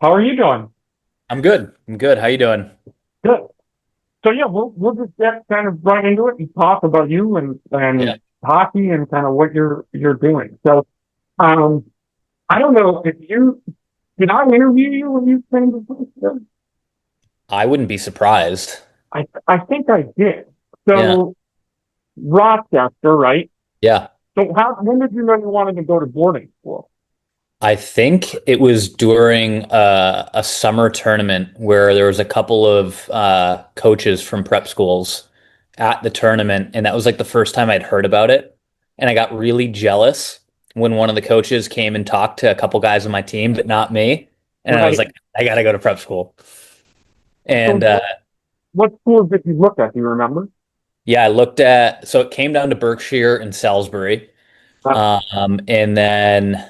How are you doing? I'm good. I'm good. How you doing? Good. So yeah, we'll just get kind of right into it and talk about you Yeah. and hockey and kind of what you're doing. So um, I don't know if you did I interview you when you came to Rochester? I wouldn't be surprised. I think I did. Yeah. So Rochester, right? Yeah. So how when did you know you wanted to go to boarding school? I think it was during a summer tournament where there was a couple of coaches from prep schools at the tournament, and that was like the first time I'd heard about it. And I got really jealous when one of the coaches came and talked to a couple guys on my team, but not me. And I was Right. like, I gotta go to prep school. So And what schools did you look at? Do you remember? yeah, I looked at, so it came down to Berkshire and Salisbury. And then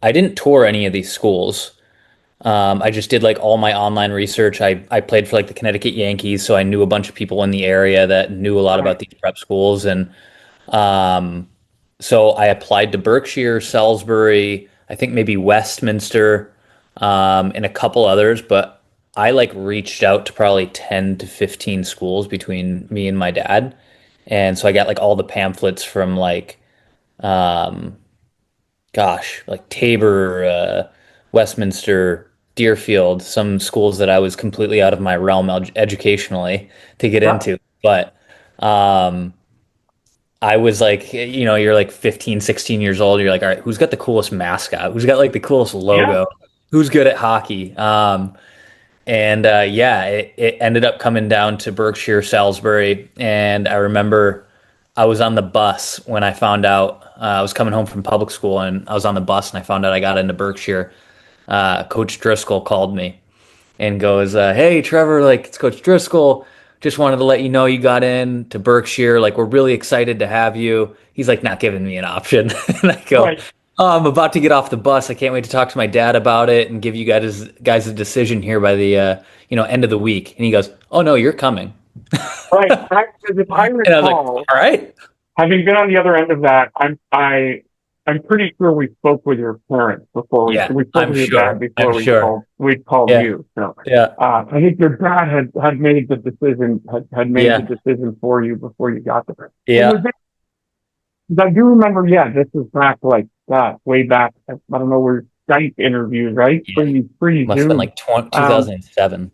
I didn't tour any of these schools. I just did like all my online research. I played for like the Connecticut Yankees, so I knew a bunch of people in the area that knew a lot Right. about these prep schools. And um, so I applied to Berkshire, Salisbury, I think maybe Westminster, and a couple others. But I like reached out to probably 10 to 15 schools between me and my dad. And so I got like all the pamphlets from like um, gosh, like Tabor, Westminster, Deerfield, some schools that I was completely out of my realm educationally to get Yeah. into. But um, I was like, you're like 15, 16 years old. You're like, all right, who's got the coolest mascot? Who's got like the coolest Yeah. logo? Who's good at hockey? And yeah, it ended up coming down to Berkshire, Salisbury. And I remember I was on the bus when I found out I was coming home from public school and I was on the bus and I found out I got into Berkshire. Coach Driscoll called me and goes, "Hey, Trevor, like it's Coach Driscoll. Just wanted to let you know you got in to Berkshire. Like we're really excited to have you." He's like not giving me an option, and I go, Right. "Oh, I'm about to get off the bus. I can't wait to talk to my dad about it and give you guys a decision here by the end of the week." And he goes, "Oh no, you're coming." Right. Because if I And I was like, recall, "All right, having been on the other end of that, I'm pretty sure we spoke with your parents before yeah, we spoke I'm with your dad sure, I'm before sure, we called yeah, you. So yeah, I think your dad had made the decision had made the yeah, decision for you before you got there. And was yeah, it, 'cause I do remember, yeah, this was back like that, way back. I don't know where Skype interviews, right? yeah." Pre Must have been Zoom. like Um, 2007.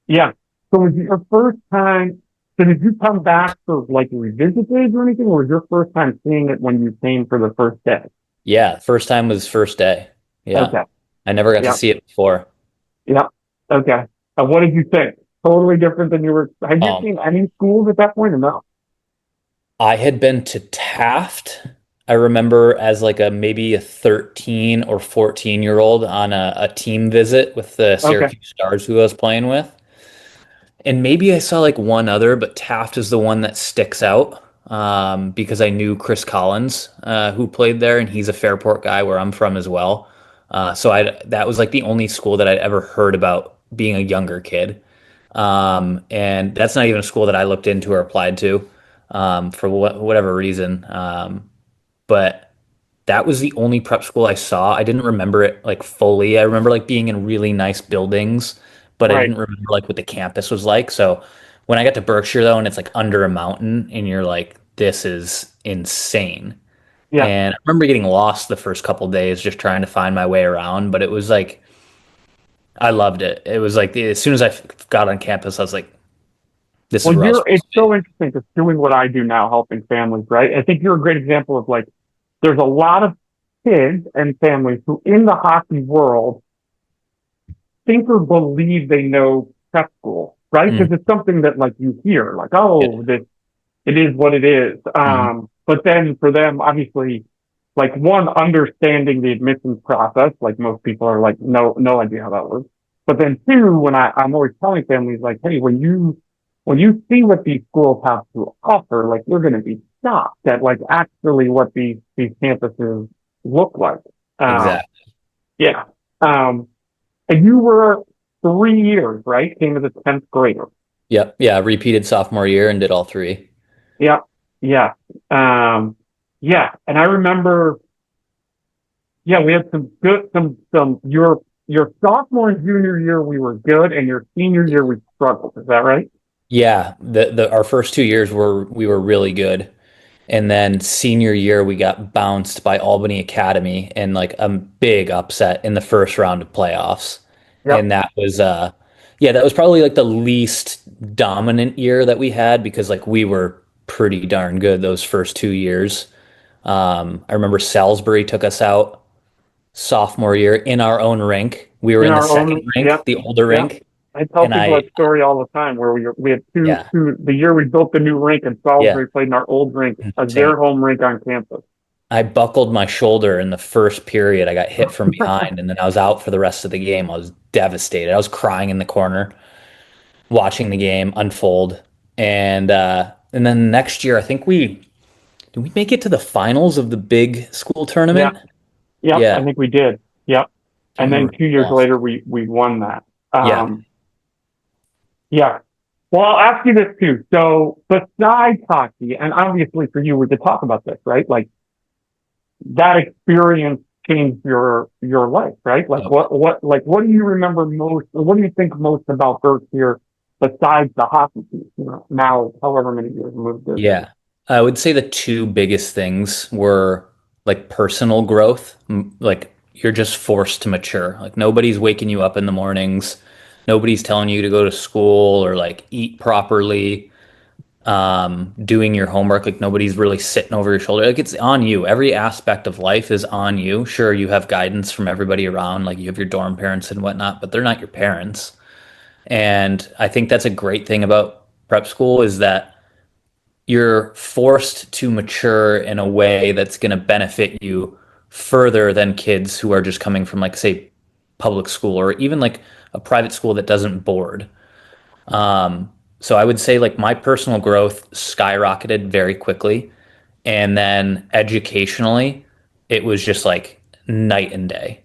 yeah. So was it your first time? So did you come back for like revisit days or anything, or was your first time seeing it when you came for the first day? Yeah, first time was first day. Yeah. Okay. I never got to Yeah. see it before. Yeah. Okay. What did you think? Totally different than you were. Had you Um, seen any schools at that point or no? I had been to Taft. I remember as like a maybe a 13 or 14-year old on a team visit with the Okay. Syracuse Stars who I was playing with. And maybe I saw like one other, but Taft is the one that sticks out because I knew Chris Collins, who played there, and he's a Fairport guy where I'm from as well. So that was like the only school that I'd ever heard about being a younger kid. And that's not even a school that I looked into or applied to for whatever reason. But that was the only prep school I saw. I didn't remember it like fully. I remember like being in really nice buildings, but I Right. didn't remember like what the campus was like. So when I got to Berkshire though, and it's like under a mountain, and you're like, this is insane. Yeah. And I remember getting lost the first couple days just trying to find my way around, but it was like I loved it. It was like as soon as I got on campus, I was like, this is Well, where I was supposed it's to be. so interesting because doing what I do now, helping families, right? I think you're a great example of like, there's a lot of kids and families who in the hockey world think or believe they know prep school, right? Mm, Because it's something that like you hear, like, yeah. oh, this it is what it is. Mhm. But then for them, obviously, like one understanding the admissions process, like most people are like, no idea how that works. But then two, when I'm always telling families like, hey, when you see what these schools have to offer, like you're going to be shocked at like actually what these campuses look like. Um, Exactly. yeah. Um, and you were 3 years, right? Came as a 10th grader. Yep. Yeah. Repeated sophomore year and did all three. Yeah. Yeah. Um, yeah. And I remember, yeah, we had some good, some, you your sophomore and junior year we were good, and your senior year we struggled. Is that right? Yeah, the our first 2 years we were really good. And then senior year, we got bounced by Albany Academy in like a big upset in the first round of playoffs. Yep. And that was yeah, that was probably like the least dominant year that we had because like we were pretty darn good those first 2 years. I remember Salisbury took us out sophomore year in our own rink. We were In in the our second own. rink, Yep. the older Yep. rink, I tell and people I that story all the time where we had yeah, the year we built the new rink and yeah, Salisbury played in our old rink as insane. their home rink on campus. I buckled my shoulder in the first period. I got hit from behind, and then I was out for the rest of the game. I was devastated. I was crying in the corner, watching the game unfold. And then next year, I think we did we make it to the finals of the big school Yeah. tournament? Yep. I Yeah, think we did. Yep. can't And then remember two who years lost. later, we won that. Yeah. Yeah. Well, I'll ask you this too. So besides hockey, and obviously for you, we could talk about this, right? Like that experience changed your life, right? Like Okay. what do you remember most, or what do you think most about Berkshire besides the hockey team? You know, now however many years moved in. Yeah. I would say the two biggest things were like personal growth. Like you're just forced to mature. Like nobody's waking you up in the mornings. Nobody's telling you to go to school or like eat properly, doing your homework. Like nobody's really sitting over your shoulder. Like it's on you. Every aspect of life is on you. Sure, you have guidance from everybody around, like you have your dorm parents and whatnot, but they're not your parents. And I think that's a great thing about prep school is that you're forced to mature in a way that's going to benefit you further than kids who are just coming from like say public school or even like a private school that doesn't board. So I would say like my personal growth skyrocketed very quickly. And then educationally, it was just like night and day.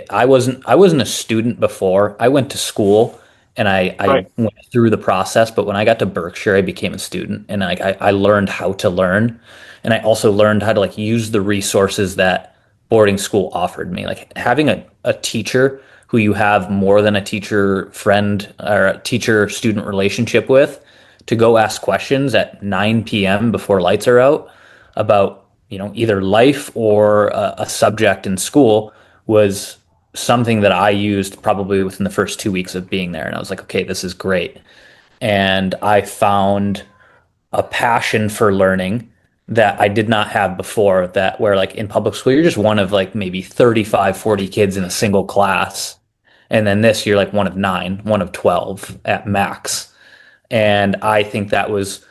I wasn't a student before. I went to school and I Right. went through the process, but when I got to Berkshire, I became a student and like I learned how to learn. And I also learned how to like use the resources that boarding school offered me. Like having a teacher who you have more than a teacher friend or a teacher student relationship with to go ask questions at 9 p.m. before lights are out about either life or a subject in school was something that I used probably within the first 2 weeks of being there, and I was like, okay, this is great. And I found a passion for learning that I did not have before, that where like in public school you're just one of like maybe 35, 40 kids in a single class, and then this you're like one of 9, one of 12 at max. And I think that was,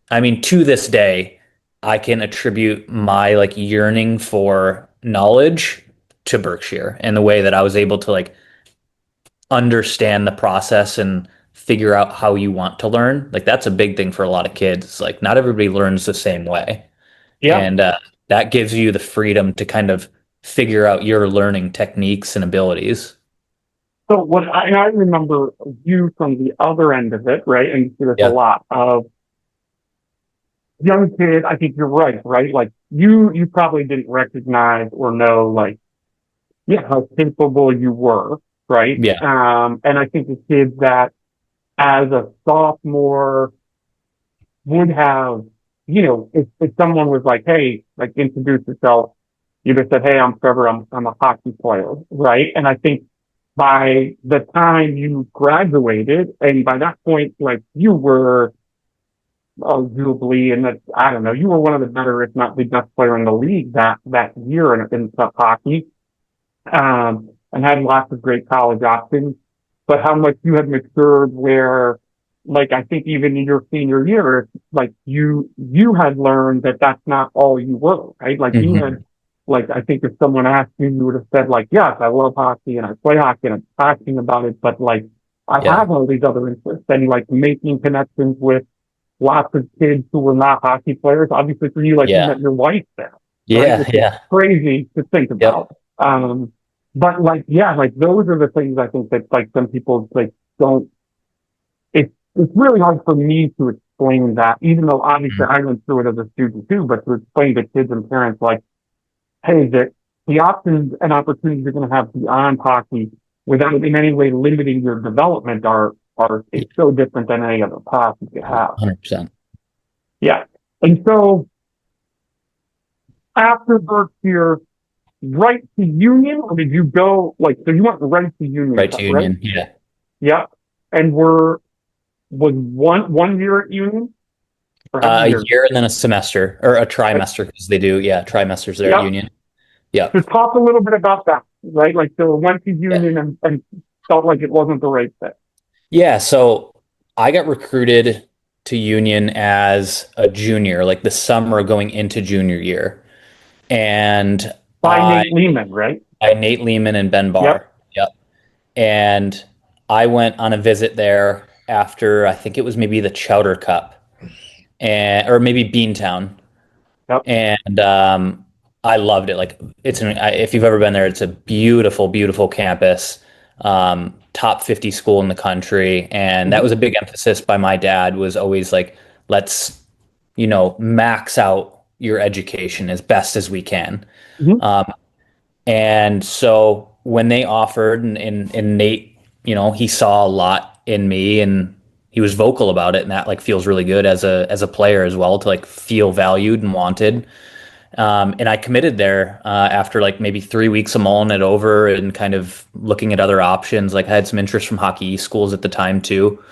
I mean, to this day, I can attribute my like yearning for knowledge to Berkshire and the way that I was able to like understand the process and figure out how you want to learn. Like that's a big thing for a lot of kids. It's like not everybody learns the same way. Yeah. And that gives you the freedom to kind of figure out your learning techniques and abilities. So and I remember you from the other end of it, right? And you see this a Yeah. lot of young kid. I think you're right, right? Like you probably didn't recognize or know, like, yeah, how capable you were, right? Yeah. And I think the kids that as a sophomore would have, if someone was like, hey, like introduce yourself, you'd have said, hey, I'm Trevor, I'm a hockey player, right? And I think by the time you graduated, and by that point, like you were arguably, and that I don't know, you were one of the better, if not the best player in the league that year in hockey, and had lots of great college options. But how much you had matured, where, like I think even in your senior year, like you had learned that that's not all you were, right? Like you Hmm. had, like I think if someone asked you, you would have said like, yes, I love hockey and I play hockey and I'm passionate about it, but like I Yeah. have all these other interests, and like making connections with lots of kids who were not hockey players. Obviously for you, like you Yeah. met your wife there, right? Yeah. Which is Yeah. crazy to think Yep. about. But like, yeah, like those are the things I think that like some people like don't, it's really hard for me to explain that, even though obviously Mhm. I went through it as a student too, but to explain to kids and parents like, hey, the options and opportunities you're going to have beyond hockey without in any way limiting your development are Yeah, is so different than any other path you could have. 100%. Yeah. And so after Berkshire, right to Union, or did you go like so you went right to Union, Right to right? Union. Yeah. Yeah. And was one year at Union or how many A years? year and then a semester or a Uh, trimester because they do, yeah, trimesters there at yeah. Union. Yeah. So talk a little bit about that, right? Like so went to Yeah. Union and felt like it wasn't the right fit. Yeah. So I got recruited to Union as a junior, like the summer going into junior year. And By I, Nate Lehman, right? Nate Lehman and Ben Yep. Barr. Yep. And I went on a visit there after I think it was maybe the Chowder Cup and or maybe Beantown. Yep. And I loved it. Like if you've ever been there, it's a beautiful, beautiful campus, top 50 school in the country, and that Mm-hmm. was a big emphasis by my dad. Was always like, let's max out your education as best as we can. Mm-hmm. Um, and so when they offered, and Nate, he saw a lot in me, and he was vocal about it, and that like feels really good as a player as well to like feel valued and wanted. And I committed there after like maybe 3 weeks of mulling it over and kind of looking at other options. Like I had some interest from hockey schools at the time too.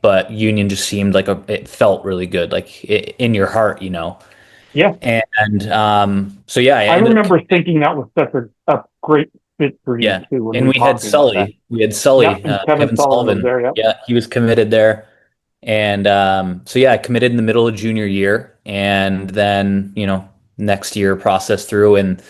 But Union just seemed like it felt really good, like in your heart. Yeah. And so yeah, I I ended up, remember thinking that was such a great fit for you yeah. too when we And were we had talking about that. Sully, Yeah. And Kevin Kevin Sullivan was Sullivan. there. Yeah. Yeah, he was committed there. And so yeah, I committed in the middle of junior year, and then next year processed through and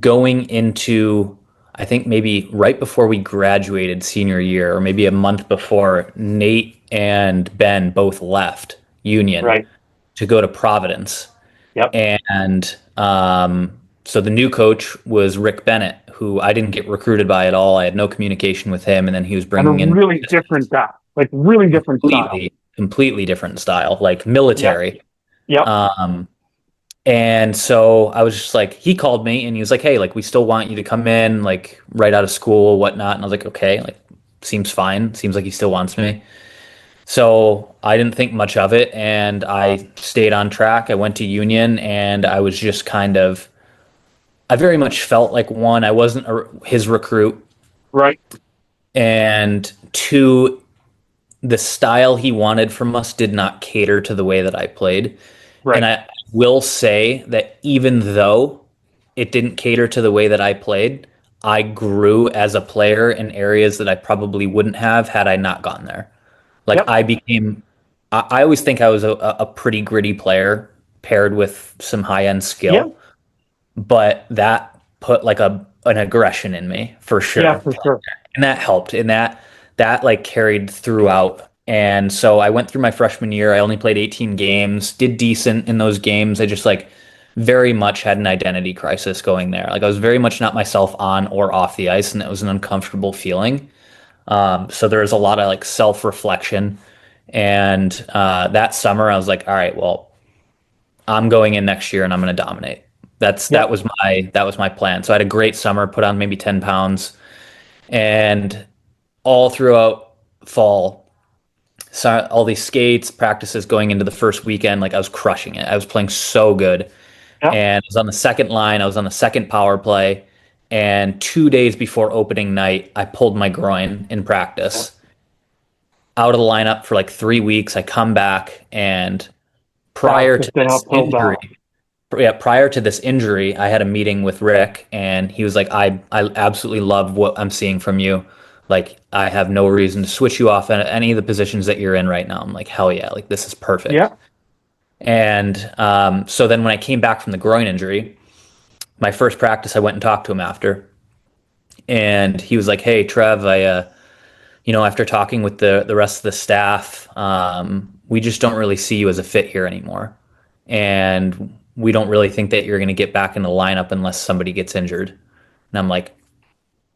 going into I think maybe right before we graduated senior year, or maybe a month before, Nate and Ben both left Union Right. to go to Providence, Yep. and so the new coach was Rick Bennett, who I didn't get recruited by at all. I had no communication with him, and then he was And a bringing in really different guy, like really different style. completely different style, like Yeah. military. Yep. Um, and so I was just like, he called me and he was like, hey, like we still want you to come in, like right out of school, whatnot. And I was like, okay, like seems fine. Seems like he still wants me. So I didn't think much of it, and I stayed on track. I went to Union, and I was just I very much felt like one, I wasn't his recruit, Right. and two, the style he wanted from us did not cater to the way that I played. And Right. I will say that even though it didn't cater to the way that I played, I grew as a player in areas that I probably wouldn't have had I not gone there. Like Yep. I always think I was a pretty gritty player paired with some high end Yeah. skill, but that put like an aggression in me for Yeah. sure. For sure. And that helped, and that like carried throughout. And so I went through my freshman year. I only played 18 games, did decent in those games. I just like very much had an identity crisis going there. Like I was very much not myself on or off the ice, and it was an uncomfortable feeling. So there was a lot of like self-reflection. And that summer I was like, all right, well, I'm going in next year and I'm going to dominate. That Yep. was my plan. So I had a great summer, put on maybe 10 pounds, and all throughout fall, so all these skates, practices going into the first weekend, like I was crushing it. I was playing so good. Yep. And I was on the second line, I was on the second power play, and 2 days before opening night, I pulled my groin in practice. Out of the lineup for like 3 weeks. I come back, and That was prior just to an this uphill injury, battle. yeah, prior to this injury, I had a meeting with Rick, and he was like, I absolutely love what I'm seeing from you. Like, I have no reason to switch you off at any of the positions that you're in right now. I'm like, hell yeah, like this is perfect. Yeah. And so then when I came back from the groin injury, my first practice, I went and talked to him after, and he was like, hey, Trev, after talking with the rest of the staff, we just don't really see you as a fit here anymore, and we don't really think that you're going to get back in the lineup unless somebody gets injured. And I'm like,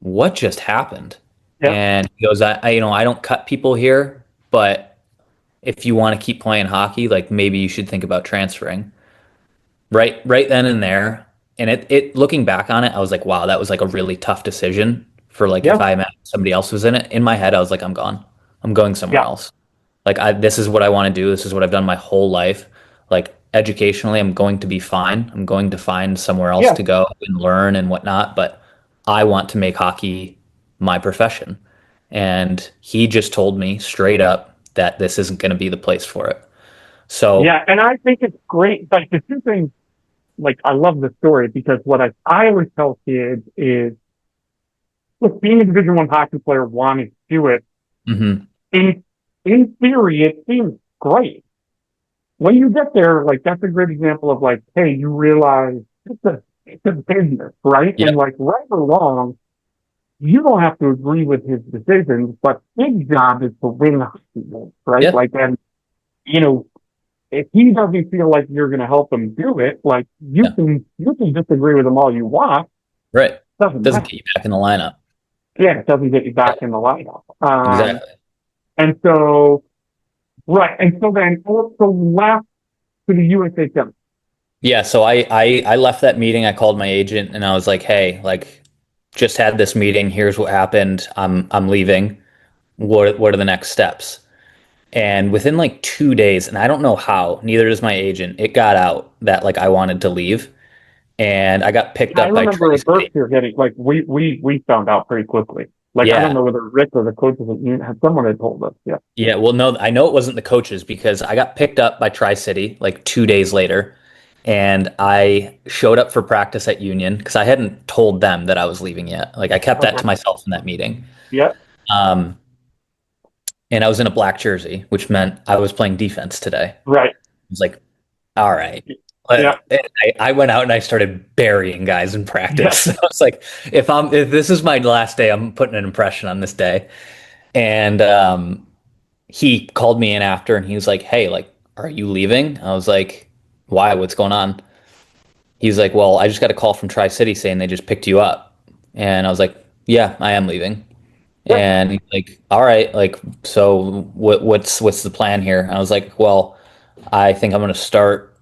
what just happened? Yeah. And he goes, I don't cut people here, but if you want to keep playing hockey, like maybe you should think about transferring. Right then and there. And it looking back on it, I was like, wow, that was like a really tough decision for like if Yeah. I imagine somebody else was in it. In my head, I was like, I'm gone. I'm going somewhere Yeah. else. Like this is what I want to do. This is what I've done my whole life. Like educationally, I'm going to be fine. I'm going to find somewhere else Yeah. to go and learn and whatnot. But I want to make hockey my profession. And he just told me straight up that this isn't going to be the place for it. So, Yeah. And I think it's great. Like the two things, like I love the story because what I always tell kids is, look, being a Division I hockey player wanting to do it, mhm. in in theory, it seems great. When you get there, like that's a great example of like, hey, you realize it's a business, right? And Yep, like right or wrong, you don't have to agree with his decisions, but his job is to win hockey games, right? yep, Like, and you know, if he doesn't feel like you're going to help him do it, like yeah, you can disagree with him all you want, right. doesn't Doesn't matter. get you back in the lineup. Yeah, it doesn't get you back Yep, in the lineup. exactly. And so right, and so then also left to the USHM. Yeah, so I left that meeting. I called my agent and I was like, "Hey, like just had this meeting. Here's what happened. I'm leaving. What are the next steps?" And within like 2 days, and I don't know how, neither does my agent, it got out that like I wanted to leave. And I got picked I up by remember at Tri-City. Berkshire getting like we found out pretty quickly. Like I don't Yeah. know whether Rick or the coaches had someone had told us. Yeah. Yeah. Well, no, I know it wasn't the coaches because I got picked up by Tri-City like 2 days later. And I showed up for practice at Union because I hadn't told them that I was leaving yet. Like I kept that Okay. to myself in that meeting. Yeah. Um, and I was in a black jersey, which meant I was playing defense today. I Right. was like, all right. Yeah. But I went out and I started burying guys in Yeah. practice. I was like, if this is my last day, I'm putting an impression on this day. And he called me in after and he was like, "Hey, like, are you leaving?" I was like, "Why? What's going on?" He's like, "Well, I just got a call from Tri-City saying they just picked you up." And I was like, "Yeah, I am leaving." Yeah. And he's like, "All right, like, so what's the plan here?" I was like, "Well, I think I'm going to start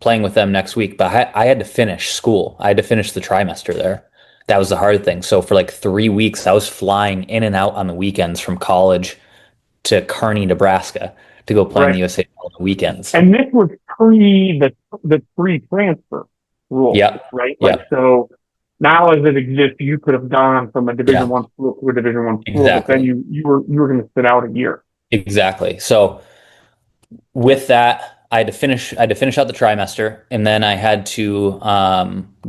playing with them next week, but I had to finish school. I had to finish the trimester there. That was the hard thing. So for like 3 weeks, I was flying in and out on the weekends from college to Kearney, Nebraska to go play in the Right. USAL on the weekends. And this was pre the free transfer rule, Yep. right? Like Yep. so now as it exists, you could have gone from a Yeah. Division I school to a Division I school, but then Exactly. you were going to sit out a year. Exactly. So with that, I had to finish out the trimester, and then I had to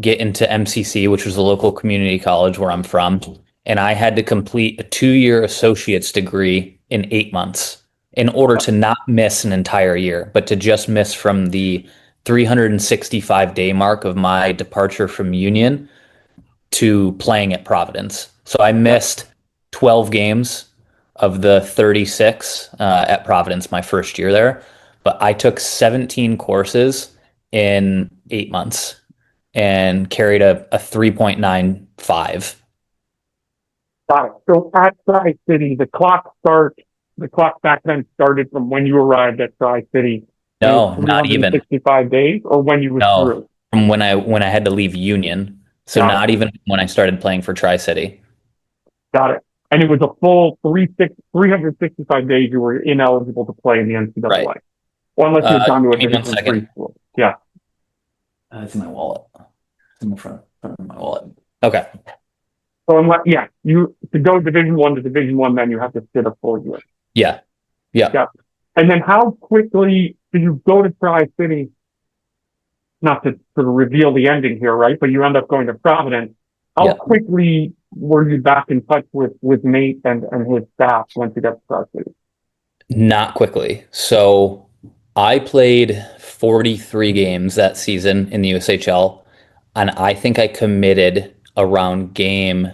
get into MCC, which was a local community college where I'm from, and I had to complete a 2 year associate's degree in 8 months in order to not miss an entire year, but to just miss from the 365-day mark of my departure from Union to playing at Providence. So I Yeah. missed 12 games of the 36 at Providence my first year there, but I took 17 courses in 8 months and carried a 3.95. Got it. So at Tri City, the clock back then started from when you arrived at Tri City, and it was No, not even. 365 days, or when you No, withdrew. from when I had to leave Union. So Got it. not even when I started playing for Tri-City. Got it. And it was a full 365 days you were ineligible to play in the Right. NCAA, or unless you had gone to a Give me one Division III second. school. Yeah. It's in my wallet. It's in the front of my wallet. Okay. So unless, yeah, you to go Division I to Division I, then you have to sit a full year. Yeah. Yeah. Yeah. And then how quickly did you go to Tri City? Not to sort of reveal the ending here, right? But you end up going to Providence. How Yeah. quickly were you back in touch with Nate and his staff once you got to Tri City? Not quickly. So I played 43 games that season in the USHL, and I think I committed around game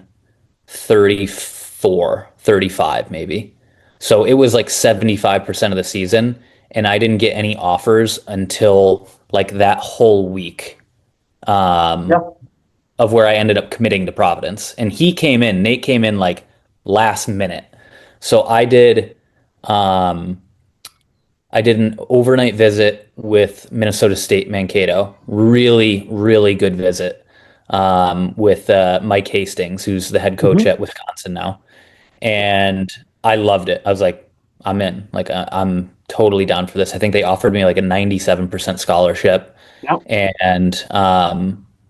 34, 35 maybe. So it was like 75% of the season, and I didn't get any offers until like that whole week Yeah. of where I ended up committing to Providence. And Nate came in like last minute. So um I did an overnight visit with Minnesota State Mankato. Really, really good visit. with Mike Hastings, who's the head coach Hmm. at Wisconsin now. And I loved it. I was like, I'm in. Like, I'm totally down for this. I think they offered me like a 97% scholarship. Yep. And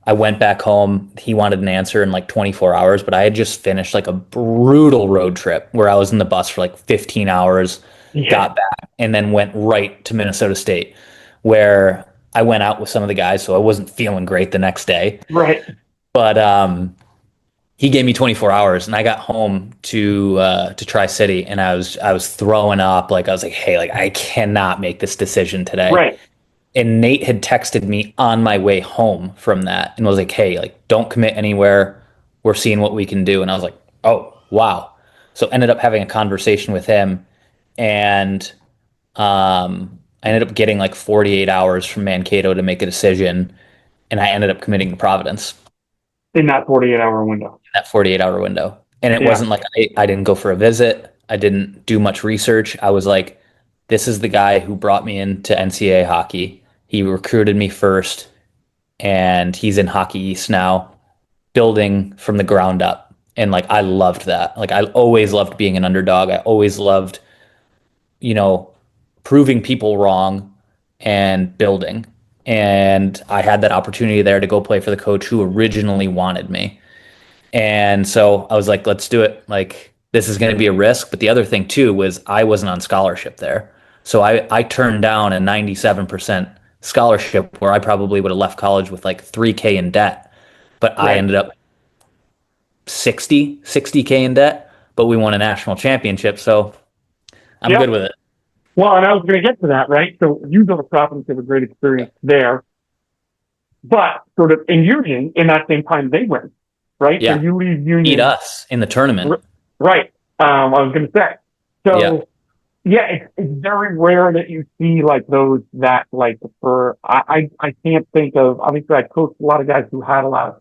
I went back home. He wanted an answer in like 24 hours, but I had just finished like a brutal road trip where I was in the bus for like 15 hours, Yeah. got back, and then went right to Minnesota State, where I went out with some of the guys, so I wasn't feeling great the next day. Right. But he gave me 24 hours, and I got home to Tri City, and I was throwing up. Like I was like, hey, like I cannot make this decision today. Right. And Nate had texted me on my way home from that and was like, hey, like don't commit anywhere. We're seeing what we can do. And I was like, oh wow. So ended up having a conversation with him, and I ended up getting like 48 hours from Mankato to make a decision, and I ended up committing to Providence In that 48-hour window. that 48-hour window. And it Yeah. wasn't like I didn't go for a visit. I didn't do much research. I was like, this is the guy who brought me into NCAA hockey. He recruited me first, and he's in Hockey East now, building from the ground up. And like, I loved that. Like, I always loved being an underdog. I always loved, you know, proving people wrong and building. And I had that opportunity there to go play for the coach who originally wanted me. And so I was like, let's do it. Like, this is going to be a risk. But the other thing, too, was I wasn't on scholarship there. So I turned down a 97% scholarship where I probably would have left college with like 3K in debt. But I Right. ended up 60K in debt, but we won a national championship. So I'm good Yep. with it. Well, and I was going to get to that, right? So you built a Providence, have a great experience there, but sort of in Union, in that same time, they win, right? So Yeah. you leave Beat Union, us in the tournament. right? I was going to say. Yeah. So yeah, it's very rare that you see like those that like for I can't think of, obviously I coached a lot of guys who had a lot of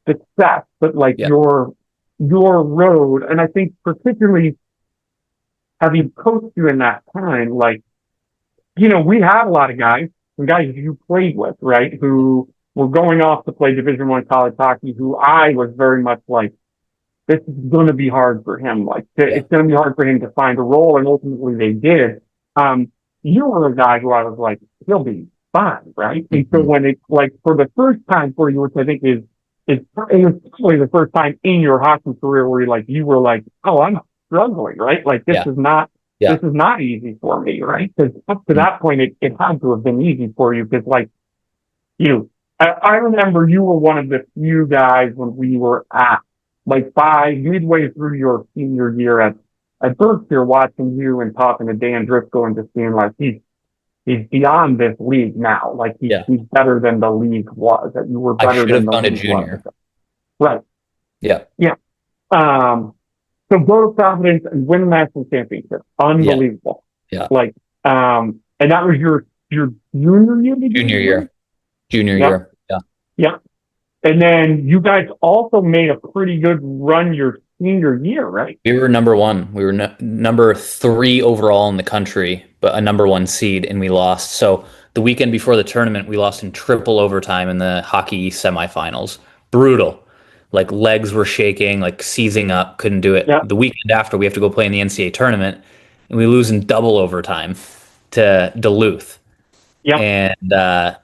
success, but like Yeah. your road, and I think particularly having coached you in that time, like, we had a lot of guys, some guys you played with, right, who were going off to play Division I college hockey, who I was very much like, this is going to be hard for him. Like, Yeah. it's going to be hard for him to find a role, and ultimately they did. You were a guy who I was like, he'll be fine, right? And so Mhm. when it's like for the first time for you, which I think is it was probably the first time in your hockey career where you were like, oh, I'm struggling, right? Like Yeah. this Yeah. is not easy for me, right? Because up to Mhm. that point, it had to have been easy for you because like I remember you were one of the few guys when we were at like by midway through your senior year at Berkshire, watching you and talking to Dan Driscoll and just being like, he's beyond this league now. Like Yeah. he's better than the league was. That you were I better should than have the gone to league was. junior. Right. Yeah. Yeah. Um. So go to Providence and win the national championship. Yeah. Unbelievable. Yeah. Like and that was your junior year. Did you Junior say? year. Junior Yep. year. Yeah. Yeah. And then you guys also made a pretty good run your senior year, right? We were number one. We were number three overall in the country, but a number one seed, and we lost. So the weekend before the tournament, we lost in triple overtime in the Hockey East semifinals. Brutal. Like legs were shaking, like seizing up, couldn't do it. Yeah. The weekend after, we have to go play in the NCAA tournament, and we lose in double overtime to Duluth. Yep. And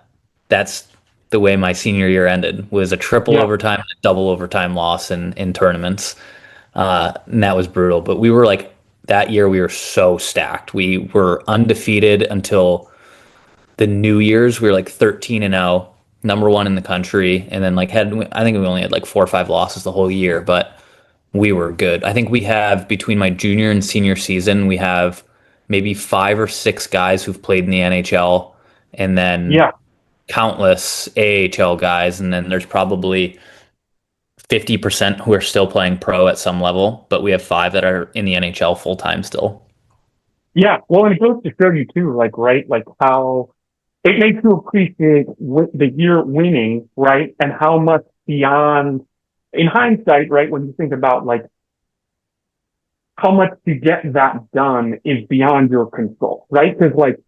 that's the way my senior year ended, was a triple Yeah. overtime and a double overtime loss in tournaments. And that was brutal. But we were like, that year we were so stacked. We were undefeated until the New Year's. We were like 13-0, number one in the country. And then I think we only had like 4 or 5 losses the whole year, but we were good. I think we have, between my junior and senior season, we have maybe 5 or 6 guys who've played in the NHL, and then Yeah. countless AHL guys. And then there's probably 50% who are still playing pro at some level, but we have 5 that are in the NHL full time still. Yeah. Well, and it goes to show you too, like, right, like how it makes you appreciate the year winning, right? And how much beyond, in hindsight, right, when you think about like how much to get that done is beyond your control, right? Because like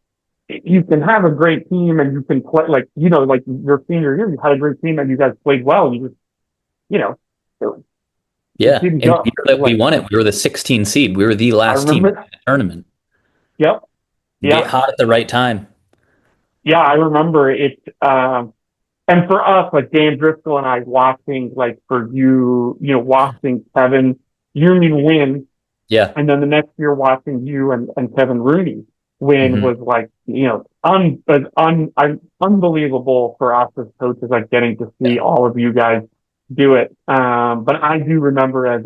you can have a great team and you can play like, like your senior year, you had a great team and you guys played well. you know, it, it Yeah. didn't And the go. year that we Like, won it, we were the 16 seed. We were the I last team in remember, the tournament. yep, Get yeah, hot at the right time. yeah, I remember it. And for us, like Dan Driscoll and I watching, like for you, watching Kevin Union win, Yeah. and then the next year watching you and Kevin Rooney win Hmm. was like, unbelievable for us as coaches, like getting to Yeah. see all of you guys do it. But I do remember as,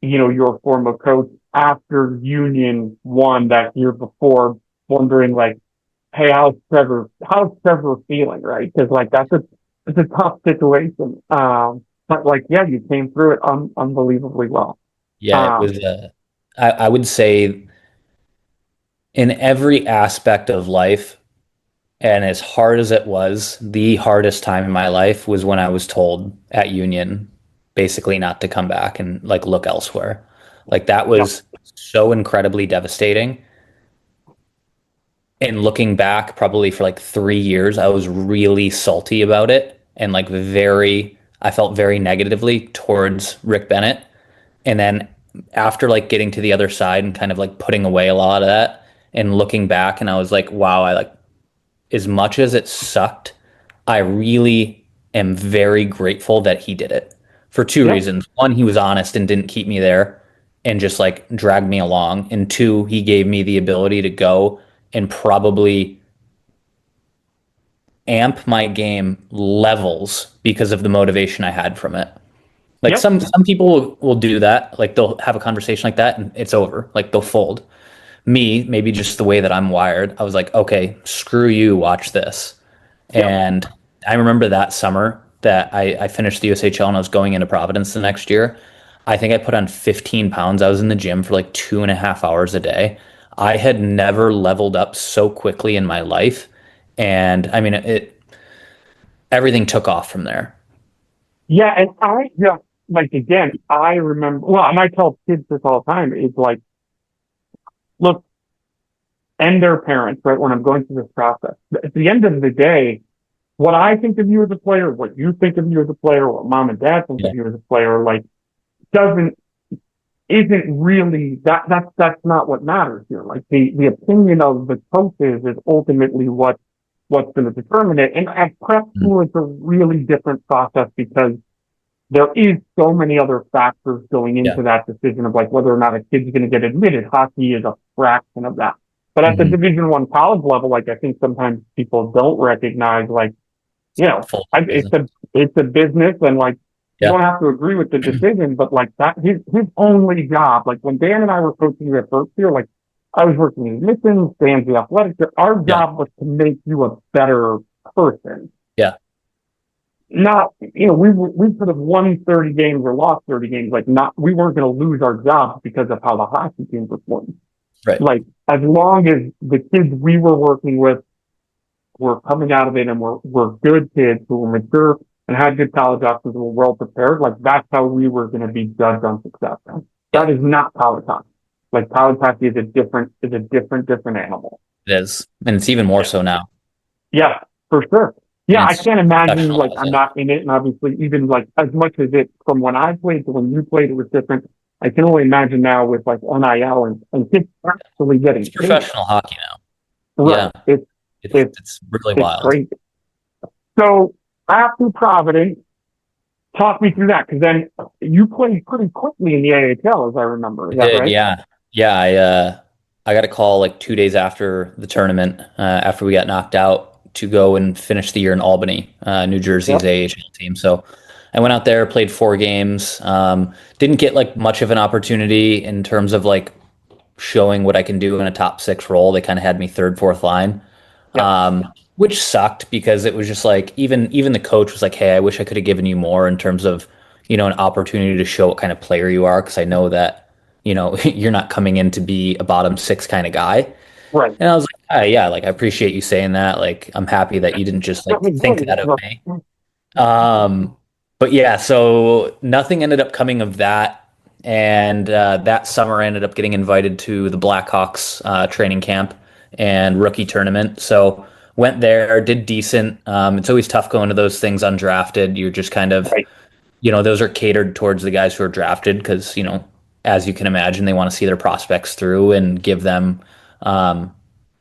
your former coach after Union won that year before, wondering like, hey, how's Trevor feeling, right? Because like it's a tough situation. But like, yeah, you came through it unbelievably well. Yeah, it Um, was, I would say in every aspect of life, and as hard as it was, the hardest time in my life was when I was told at Union basically not to come back and like look elsewhere. Like that yeah, was so incredibly devastating. And looking back, probably for like 3 years, I was really salty about it and like I felt very negatively towards Rick Bennett. And then after like getting to the other side and kind of like putting away a lot of that and looking back, and I was like, wow, I like, as much as it sucked, I really am very grateful that he did it for two yeah, reasons. One, he was honest and didn't keep me there and just like dragged me along. And two, he gave me the ability to go and probably amp my game levels because of the motivation I had from it. Like yep, some people will do that. Like they'll have a conversation like that and it's over. Like they'll fold. Me, maybe just the way that I'm wired, I was like, okay, screw you, watch this. yep, And I remember that summer that I finished the USHL and I was going into Providence the next year. I think I put on 15 pounds. I was in the gym for like 2.5 hours a day. I had never leveled up so quickly in my life. And I mean, everything took off from there. yeah. And I just like again, I remember. Well, and I tell kids this all the time. It's like, look, and their parents, right? When I'm going through this process, at the end of the day, what I think of you as a player, what you think of you as a player, what mom and dad think Yeah. of you as a player, like doesn't isn't really that's not what matters here. Like the opinion of the coaches is ultimately what's going to determine it. And at prep Mhm. school, it's a really different process because there is so many other factors going Yeah. into that decision of like whether or not a kid's going to get admitted. Hockey is a fraction of that. But at the Hmm. Division I college level, like I think sometimes people don't recognize, like Full it's business. a business, and like you Yeah. don't have to agree with the decision, but like that his only job, like when Dan and I were coaching at Berkshire, like I was working in admissions, Dan's the athletic. Our Yeah. job was to make you a better person. Yeah. Not, we could have won 30 games or lost 30 games. Like not, we weren't going to lose our jobs because of how the hockey team performed. Right. Like as long as the kids we were working with were coming out of it and were good kids who were mature and had good college options and were well prepared, like that's how we were going to be judged on success. Yeah. That is not college hockey. Like college hockey is a different animal. It is. And it's even more Yeah. so now. Yeah, for sure. And Yeah, I it's can't imagine like professionalized. I'm Yeah. not in it, and obviously even like as much as it from when I played to when you played, it was different. I can only imagine now with like NIL and kids actually It's getting paid. professional hockey now. Right. Yeah. It's It's it's really it's wild. crazy. So after Providence, talk me through that because then you played pretty quickly in the AHL, as I remember. I Is that did, right? yeah. Yeah, I got a call like 2 days after the tournament, after we got knocked out to go and finish the year in Albany, New Jersey's Yep. AHL team. So I went out there, played 4 games, didn't get like much of an opportunity in terms of like showing what I can do in a top six role. They kind of had me third, fourth line, Yep. which sucked because it was just like even the coach was like, "Hey, I wish I could have given you more in terms of an opportunity to show what kind of player you are because I know that you're not coming in to be a bottom six kind of guy." Right. And I was like, yeah, like I appreciate you saying that. Like I'm happy that you didn't just That like was think that of me. good. Um, but yeah, so nothing ended up coming of that. And that summer, I ended up getting invited to the Blackhawks training camp and rookie tournament. So Went there, did decent. It's always tough going to those things undrafted. You're just kind of, Right. those are catered towards the guys who are drafted because, as you can imagine, they want to see their prospects through and give them, um,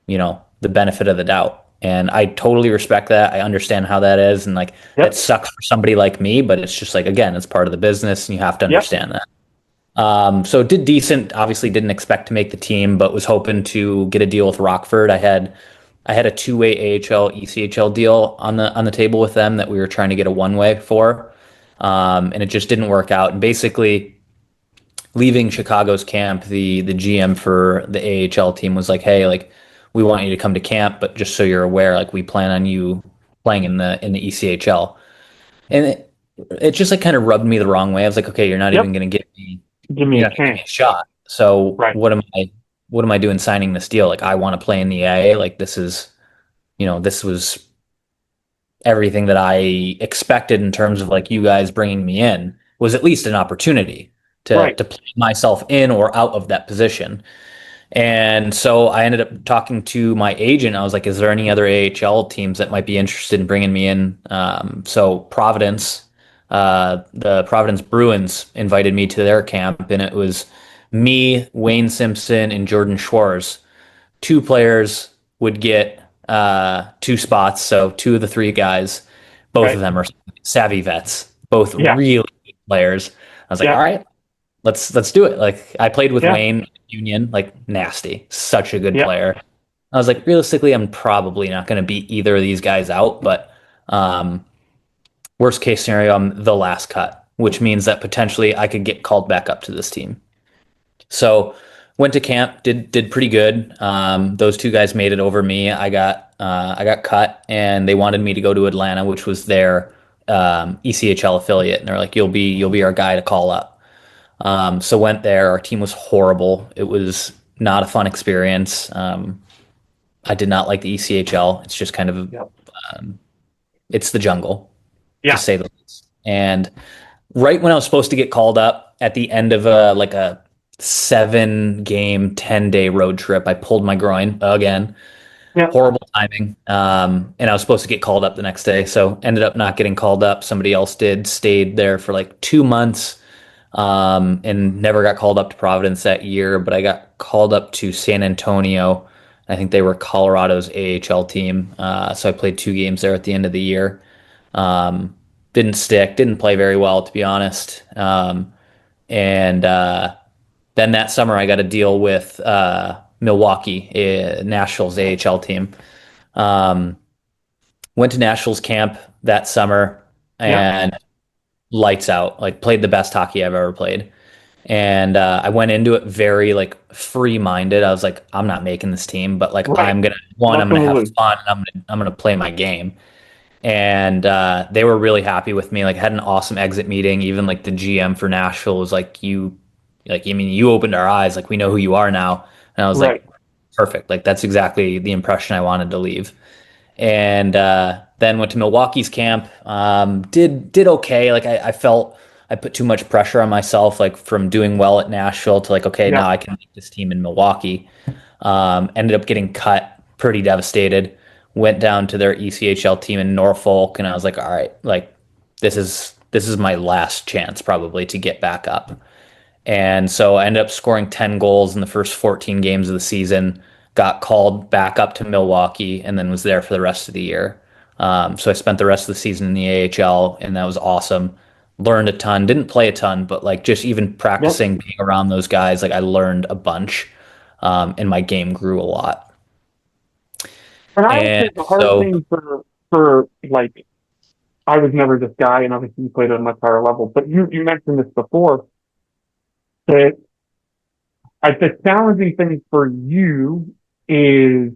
the benefit of the doubt. And I totally respect that. I understand how that is. And like, that Yep. sucks for somebody like me, but it's just like, again, it's part of the business and you have to Yep. understand that. So did decent. Obviously, didn't expect to make the team, but was hoping to get a deal with Rockford. I had a two-way AHL ECHL deal on the table with them that we were trying to get a one-way for, and it just didn't work out. And basically, leaving Chicago's camp, the GM for the AHL team was like, "Hey, like we want you to come to camp, but just so you're aware, like we plan on you playing in the ECHL." And it just like kind of rubbed me the wrong way. I was like, "Okay, you're not Yep. even going to give me Give me you're a not gonna give me chance. a shot. So Right. what am I doing signing this deal? Like I want to play in the AA. Like this was everything that I expected in terms of like you guys bringing me in was at least an opportunity to Right. to play myself in or out of that position. And so I ended up talking to my agent. I was like, is there any other AHL teams that might be interested in bringing me in? So the Providence Bruins invited me to their camp, and it was me, Wayne Simpson, and Jordan Schwartz. Two players would get two spots. So two of the three guys, both of Right. them are savvy vets, both Yeah. really good players. I was like, Yeah. all right, let's do it. Like I played with Yeah. Wayne Union, like nasty, such a good Yeah. player. I was like, realistically, I'm probably not going to beat either of these guys out, but um, worst case scenario, I'm the last cut, which means that potentially I could get called back up to this team. So went to camp, did pretty good. Those two guys made it over me. I got cut, and they wanted me to go to Atlanta, which was their ECHL affiliate, and they're like, you'll be our guy to call up. So went there. Our team was horrible. It was not a fun experience. I did not like the ECHL. It's just kind of Yep. it's the jungle, to Yeah. say the least. And right when I was supposed to get called up at the end of a 7 game, 10-day road trip, I pulled my groin again. Yeah. Horrible timing. And I was supposed to get called up the next day. So ended up not getting called up. Somebody else did, stayed there for like 2 months, and never got called up to Providence that year. But I got called up to San Antonio. I think they were Colorado's AHL team. So I played 2 games there at the end of the year. Um, didn't stick, didn't play very well, to be honest. And then that summer, I got a deal with Milwaukee, Nashville's AHL team. Um, Went to Nashville's camp that summer Yeah. and lights out. Like played the best hockey I've ever played. And I went into it very like free minded. I was like, I'm not making this team, but like Right. I'm Nothing gonna to have lose. fun. I'm gonna play my game. And they were really happy with me. Like had an awesome exit meeting. Even like the GM for Nashville was like, I mean, you opened our eyes. Like we know who you are now. And I was Right. like, perfect. Like that's exactly the impression I wanted to leave. And then went to Milwaukee's camp. Did okay. Like I felt I put too much pressure on myself, like from doing well at Nashville to like, okay, Yeah. now I can make this team in Milwaukee. Ended up getting cut, pretty devastated. Went down to their ECHL team in Norfolk, and I was like, all right, like this is my last chance probably to get back up. And so I ended up scoring 10 goals in the first 14 games of the season, got called back up to Milwaukee, and then was there for the rest of the year. So I spent the rest of the season in the AHL, and that was awesome. Learned a ton, didn't play a ton, but like just even Yep. practicing being around those guys, like I learned a bunch, and my game grew a lot. And I would And say the hard so, thing for like, I was never this guy, and obviously you played at a much higher level, but you mentioned this before, that the challenging thing for you is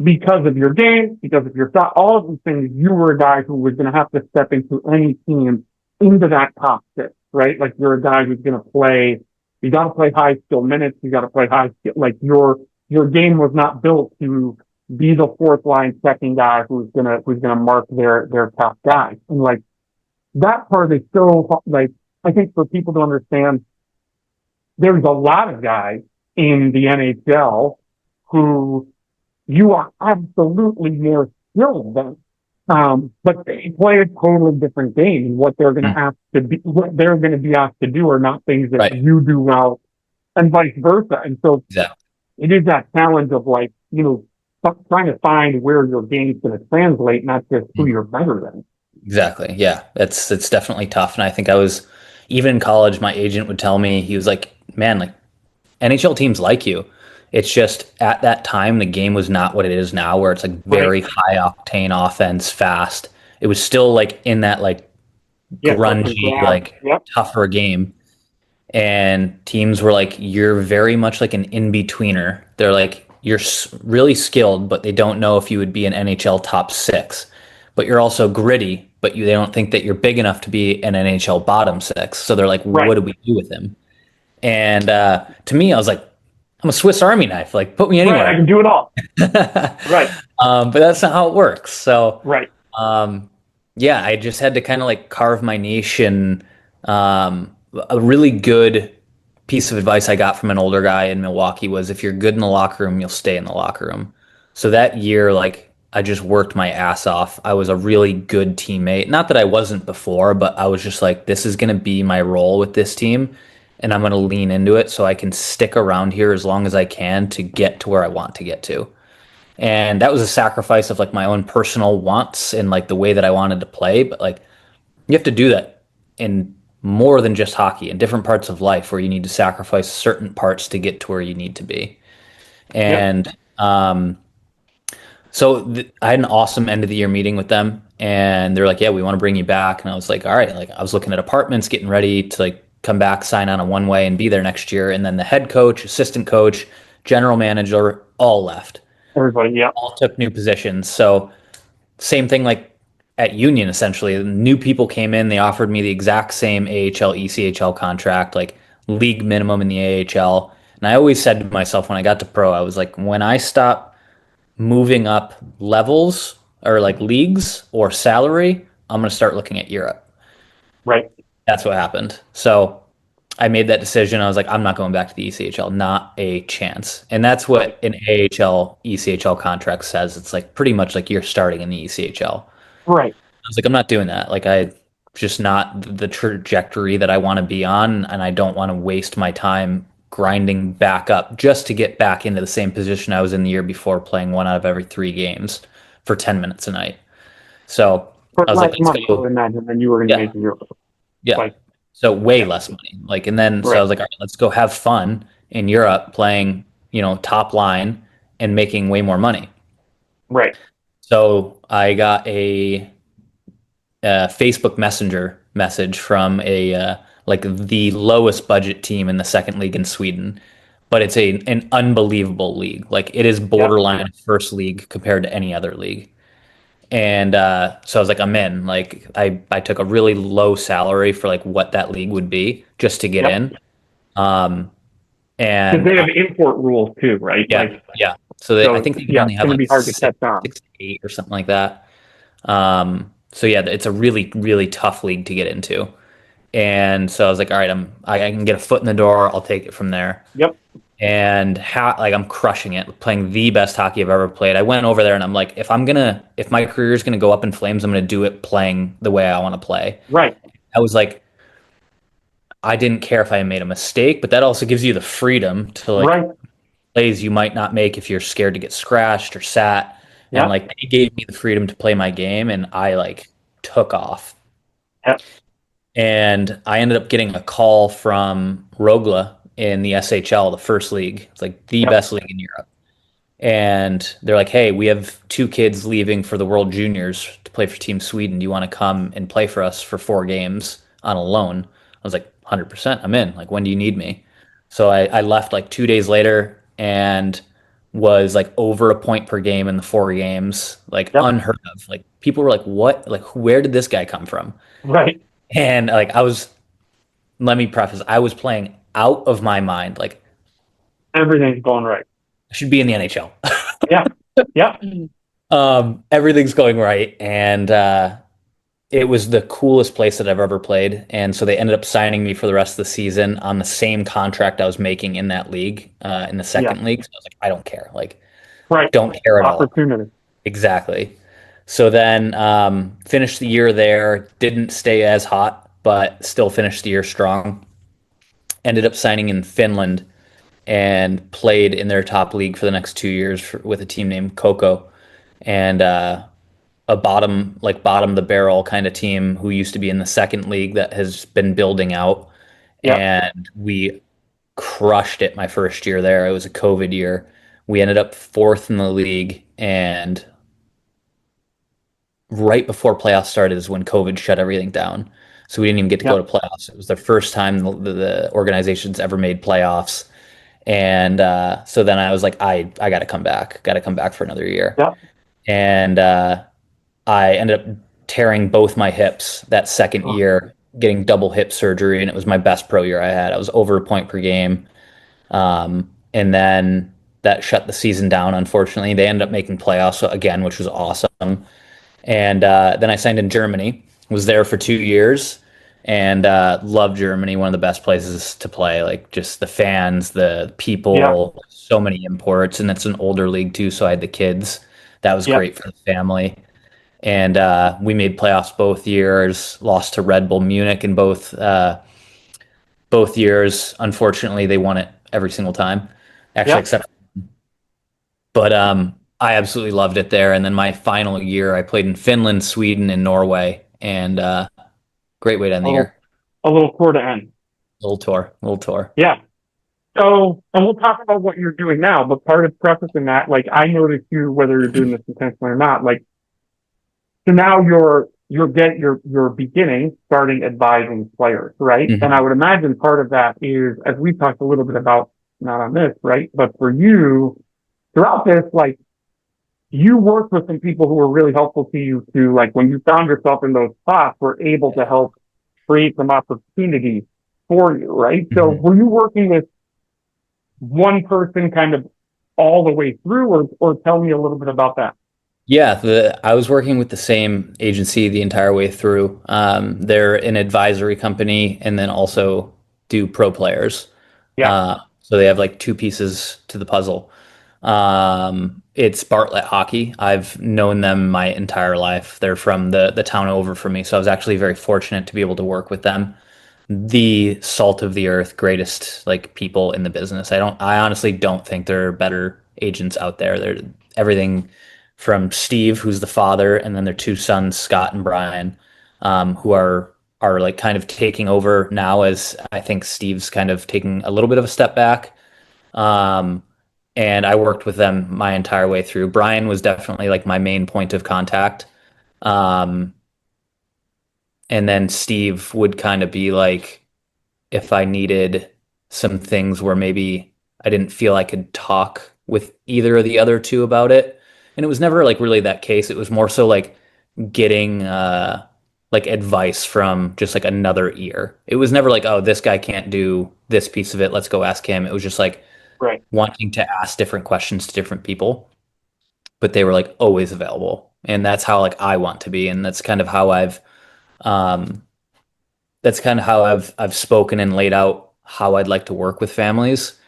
because of your game, because of your thought, all of these things, you were a guy who was going to have to step into any team into that top six, right? Like you're a guy who's going to play, you got to play high skill minutes, you got to play high skill, like your game was not built to be the fourth line second guy who's going to mark their top guy. And like that part is so like, I think for people to understand, there's a lot of guys in the NHL who you are absolutely more skilled than. But they play a totally different game, and what they're going to Mm, ask to be, what they're going to be asked to do, are not things that right. you do well, and vice versa. And so Exactly. it is that challenge of like, trying to find where your game's going to translate, not just who you're better than. Exactly. Yeah. It's definitely tough. And I think I was even in college, my agent would tell me, he was like, man, like NHL teams like you. It's just at that time the game was not what it is now, where it's like Right. very high octane offense, fast. It was still like in that like Yeah. Touch and grungy, grab. like Yep. tougher game. And teams were like, you're very much like an in-betweener. They're like, you're really skilled, but they don't know if you would be an NHL top six. But you're also gritty, but they don't think that you're big enough to be an NHL bottom six. So they're like, Right. what do we do with him? And to me, I was like, I'm a Swiss Army knife. Like, put me Right. I anywhere. can do it all. Right. But that's not how it works. So Right. um, yeah, I just had to kind of like carve my niche. And a really good piece of advice I got from an older guy in Milwaukee was, if you're good in the locker room, you'll stay in the locker room. So that year, like, I just worked my ass off. I was a really good teammate. Not that I wasn't before, but I was just like, this is going to be my role with this team, and I'm going to lean into it so I can stick around here as long as I can to get to where I want to get to. And that was a sacrifice of like my own personal wants and like the way that I wanted to play. But like, you have to do that in more than just hockey, in different parts of life where you need to sacrifice certain parts to get to where you need to be. Yep. And I had an awesome end of the year meeting with them, and they're like, "Yeah, we want to bring you back." And I was like, "All right." Like, I was looking at apartments, getting ready to like come back, sign on a one way, and be there next year. And then the head coach, assistant coach, general manager all left, Everybody. Yep. all took new positions. So same thing like at Union, essentially. New people came in, they offered me the exact same AHL, ECHL contract, like league minimum in the AHL. And I always said to myself when I got to pro, I was like, when I stop moving up levels or like leagues or salary, I'm going to start looking at Europe. Right. That's what happened. So I made that decision. I was like, I'm not going back to the ECHL, not a chance. And that's Right. what an AHL, ECHL contract says. It's like pretty much like you're starting in the ECHL. Right. I was like, I'm not doing that. Like, I just not the trajectory that I want to be on, and I don't want to waste my time grinding back up just to get back into the same position I was in the year before, playing one out of every three games for 10 minutes a night. So For I was like, less let's money, I go. would imagine, than you were going to Yeah, make in Europe. yeah. Like. So way Yeah. less money. Like, and then so I Right. was like, all right, let's go have fun in Europe playing, top line and making way more money. Right. So I got a Facebook Messenger message from a like the lowest budget team in the second league in Sweden, but it's an unbelievable league. Like, it is Yep. borderline first league compared to any other league. And so I was like, I'm in. Like, I took a really low salary for like what that league would be just to get Yep. in. Um, Because and they have import rules too, right? yeah, Like, yeah. So I so think they can yeah, only it's have going to like be hard to catch on. six to eight or something like that. So yeah, it's a really, really tough league to get into. And so I was like, all right, I can get a foot in the door. I'll take it from there. Yep. And like, I'm crushing it, playing the best hockey I've ever played. I went over there and I'm like, if my career is gonna go up in flames, I'm gonna do it playing the way I want to play. Right. I was like, I didn't care if I made a mistake, but that also gives you the freedom to like Right. plays you might not make if you're scared to get scratched or sat. And Yep. like, they gave me the freedom to play my game, and I like took off. Yep. And I ended up getting a call from Rogla in the SHL, the first league. It's like the Yep. best league in Europe. And they're like, hey, we have two kids leaving for the World Juniors to play for Team Sweden. Do you want to come and play for us for 4 games on a loan? I was like, 100%, I'm in. Like, when do you need me? So I left like 2 days later and was like over a point per game in the 4 games, like Yep. unheard of. Like, people were like, what? Like, where did this guy come from? Right. And like, let me preface, I was playing out of my mind. Like, Everything's going right. I should be in the NHL. Yeah. Yep. Everything's going right, and it was the coolest place that I've ever played. And so they ended up signing me for the rest of the season on the same contract I was making in that league, in the Yeah. second league. So I was like, I don't care. Like, Right. don't care at all. Opportunity. Exactly. So then finished the year there, didn't stay as hot, but still finished the year strong. Ended up signing in Finland and played in their top league for the next 2 years with a team named Coco, and a bottom of the barrel kind of team who used to be in the second league that has been building out. Yeah. And we crushed it my first year there. It was a COVID year. We ended up fourth in the league, and right before playoffs started is when COVID shut everything down. So we didn't even get to Yeah. go to playoffs. It was the first time the organization's ever made playoffs. And so then I was like, I got to come back for another year. Yeah. And I ended up tearing both my hips that second Oh, year, getting double hip surgery, and it was my best pro year I had. I was over a point per game. And then that shut the season down, unfortunately. They ended up making playoffs again, which was awesome. And then I signed in Germany, was there for 2 years, and loved Germany. One of the best places to play. Like just the fans, the yeah. people, so many imports, and it's an older league too. So I had the kids. That was Yeah. great for the family. And we made playoffs both years. Lost to Red Bull Munich in both years. Unfortunately, they won it every single time, actually, Yeah. except. But I absolutely loved it there. And then my final year, I played in Finland, Sweden, and Norway, and great way to end A the little, year. a little tour to end. Little tour, little tour. Yeah. So, and we'll talk about what you're doing now, but part of prefacing that, like I noticed you, whether you're doing this intentionally or not, like, so now you're beginning, starting advising players, right? And I Hmm. would imagine part of that is, as we talked a little bit about, not on this, right? But for you, throughout this, like, you worked with some people who were really helpful to you to, like, when you found yourself in those spots, were able to help create some opportunities for you, right? So Hmm. were you working with one person kind of all the way through, or tell me a little bit about that? Yeah, I was working with the same agency the entire way through. They're an advisory company and then also do pro players. Yeah. So they have like two pieces to the puzzle. It's Bartlett Hockey. I've known them my entire life. They're from the town over from me, so I was actually very fortunate to be able to work with them. The salt of the earth, greatest like people in the business. I honestly don't think there are better agents out there. They're everything from Steve, who's the father, and then their two sons, Scott and Brian, who are like kind of taking over now as I think Steve's kind of taking a little bit of a step back. Um, and I worked with them my entire way through. Brian was definitely like my main point of contact. Um, and then Steve would kind of be like, if I needed some things where maybe I didn't feel I could talk with either of the other two about it. And it was never like really that case. It was more so like getting like advice from just like another ear. It was never like, oh, this guy can't do this piece of it. Let's go ask him. It was just like Right. wanting to ask different questions to different people, but they were like always available. And that's how like I want to be. And um that's kind of how I've spoken and laid out how I'd like to work with families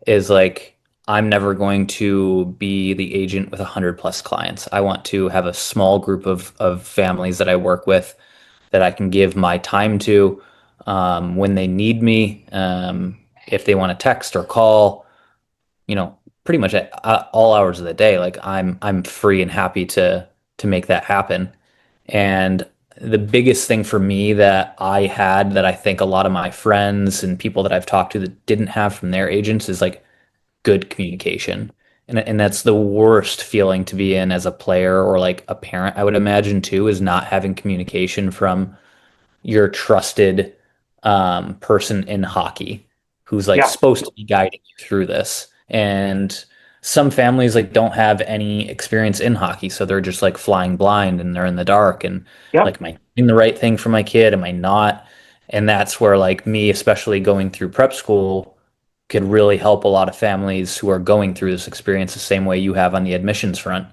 is like I'm never going to be the agent with 100 plus clients. I want to have a small group of families that I work with that I can give my time to when they need me, if they want to text or call, pretty much at all hours of the day. Like I'm free and happy to make that happen. And the biggest thing for me that I had that I think a lot of my friends and people that I've talked to that didn't have from their agents is like good communication. And that's the worst feeling to be in as a player or like a parent, I would imagine too, is not having communication from your trusted person in hockey who's like Yeah. supposed to be guiding you through this. And some families like don't have any experience in hockey, so they're just like flying blind and they're in the dark and Yeah. like, am I doing the right thing for my kid? Am I not? And that's where like me, especially going through prep school, could really help a lot of families who are going through this experience the same way you have on the admissions front,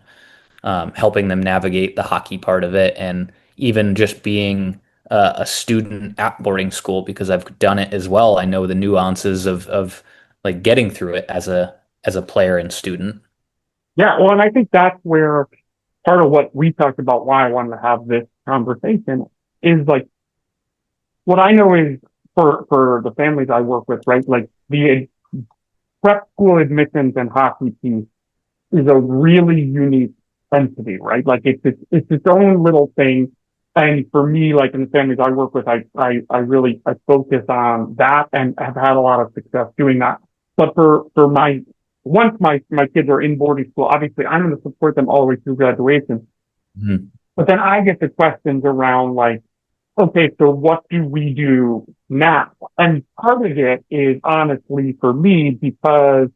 helping them navigate the hockey part of it, and even just being a student at boarding school because I've done it as well. I know the nuances of like getting through it as a player and student. Yeah. Well, and I think that's where part of what we talked about, why I wanted to have this conversation is like, what I know is for the families I work with, right? Like the prep school admissions and hockey piece is a really unique entity, right? Like it's its own little thing. And for me, like in the families I work with, I really, I focus on that and have had a lot of success doing that. But once my kids are in boarding school, obviously I'm going to support them all the way through graduation. Mhm. But then I get the questions around like, okay, so what do we do now? And part of it is honestly for me because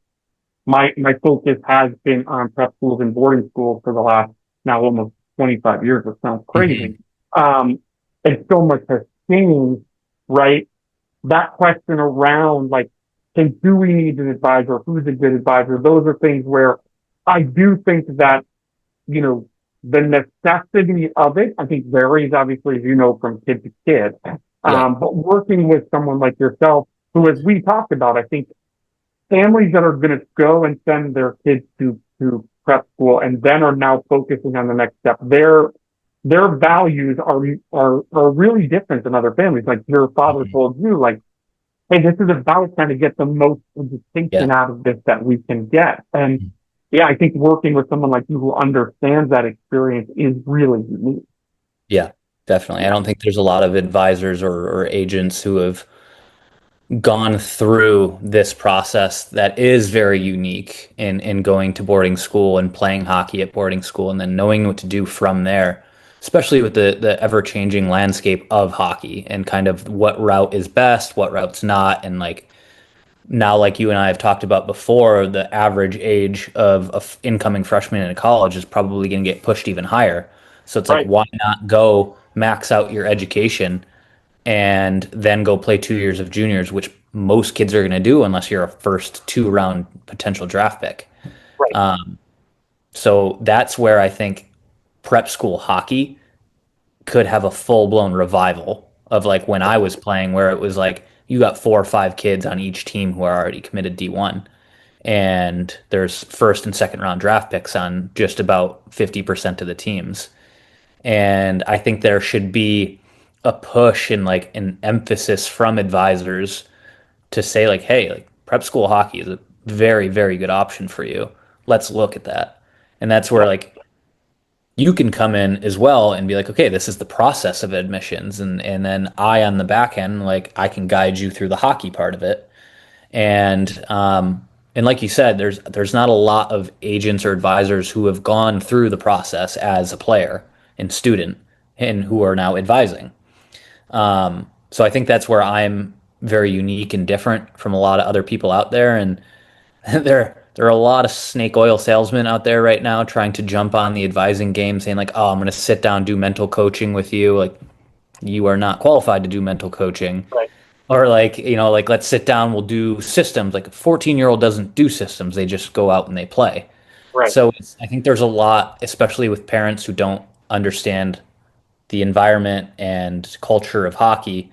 my focus has been on prep schools and boarding schools for the last now almost 25 years, which sounds Mhm. crazy. Um, and so much has changed, right? That question around like, hey, do we need an advisor? Who's a good advisor? Those are things where I do think that, you know, the necessity of it, I think varies obviously, as you know, from kid to kid. Yeah. But working with someone like yourself, who, as we talked about, I think families that are going to go and send their kids to prep school and then are now focusing on the next step, their values are really different than other families. Like your father Mhm. told you, like, hey, this is about trying to get the most Yeah. distinction out of this that we can get. And yeah, I think working with someone like you who understands that experience is really unique. Yeah, definitely. I Yeah. don't think there's a lot of advisors or agents who have gone through this process that is very unique in going to boarding school and playing hockey at boarding school and then knowing what to do from there, especially with the ever-changing landscape of hockey and kind of what route is best, what route's not, and like now, like you and I have talked about before, the average age of a incoming freshman in college is probably going to get pushed even higher. So it's like, Right. why not go max out your education and then go play 2 years of juniors, which most kids are going to do unless you're a first two-round potential draft pick. Right. So that's where I think prep school hockey could have a full-blown revival of like when I was playing, where it was like you got 4 or 5 kids on each team who are already committed D1, and there's first and second round draft picks on just about 50% of the teams. And I think there should be a push and like an emphasis from advisors to say like, hey, like prep school hockey is a very, very good option for you. Let's look at that. And that's where Yeah. like you can come in as well and be like, okay, this is the process of admissions. And then I on the back end, like I can guide you through the hockey part of it. And like you said, there's not a lot of agents or advisors who have gone through the process as a player and student and who are now advising. So I think that's where I'm very unique and different from a lot of other people out there. And there are a lot of snake oil salesmen out there right now trying to jump on the advising game, saying like, "Oh, I'm going to sit down, do mental coaching with you." Like you are not qualified to do mental coaching. Right. Or like, like let's sit down, we'll do systems. Like a 14-year-old doesn't do systems. They just go out and they play. Right. So I think there's a lot, especially with parents who don't understand the environment and culture of hockey,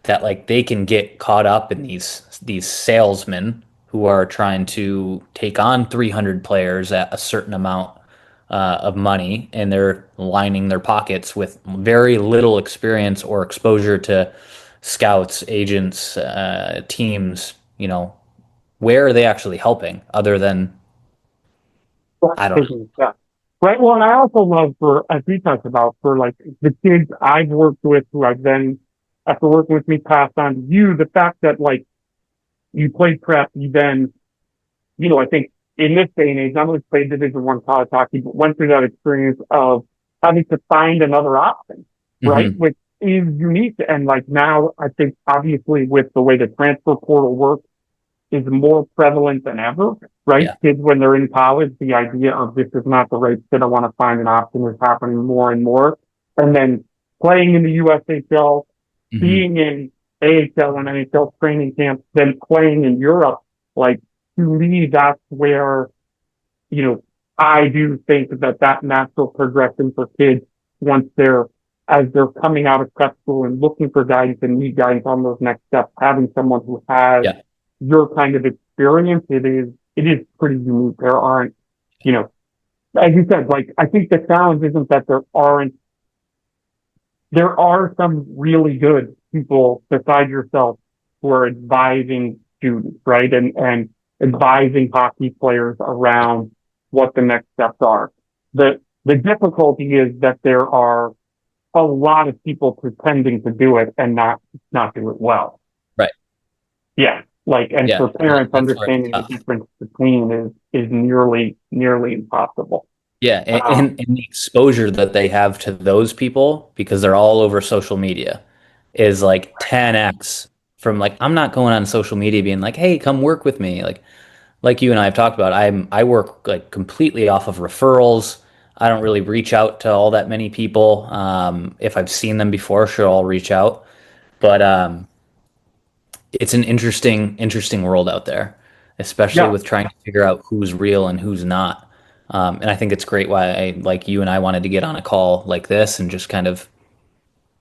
that like they can get caught up in these salesmen who are trying to take on 300 players at a certain amount of money, and they're lining their pockets with very little experience or exposure to scouts, agents, teams. Where are they actually helping other than I don't know. Yeah. Right. Well, and I also love for, as we talked about, for like the kids I've worked with who I've then, after working with me, passed on to you, the fact that like you played prep, you then, I think in this day and age, not only played Division I college hockey, but went through that experience of having to find another option, right? Hmm. Which is unique. And like now, I think obviously with the way the transfer portal works, is more prevalent than ever, right? Yeah. Kids, when they're in college, the idea of this is not the right fit, I want to find an option is happening more and more. And then playing in the USHL, Hmm. being in AHL and NHL training camps, then playing in Europe, like to me, that's where, you know, I do think that natural progression for kids once as they're coming out of prep school and looking for guidance and need guidance on those next steps, having someone who has Yeah. your kind of experience, it is pretty unique. There aren't you know, as you said, like, I think the challenge isn't that there are some really good people besides yourself who are advising students, right? And advising hockey players around what the next steps are. The difficulty is that there are a lot of people pretending to do it and not do it well. Right. Yeah. Like, and Yeah. for parents, That's where it's understanding the tough. difference between is nearly impossible. Yeah, Um, and the exposure that they have to those people because they're all over social media is like 10x from like I'm not going on social media being like, "Hey, come work with me." Like you and I have talked about, I work like completely off of referrals. I don't really reach out to all that many people. If I've seen them before, sure, I'll reach out. But it's an interesting world out there, especially yeah. with trying to figure out who's real and who's not. And I think it's great why like you and I wanted to get on a call like this and just kind of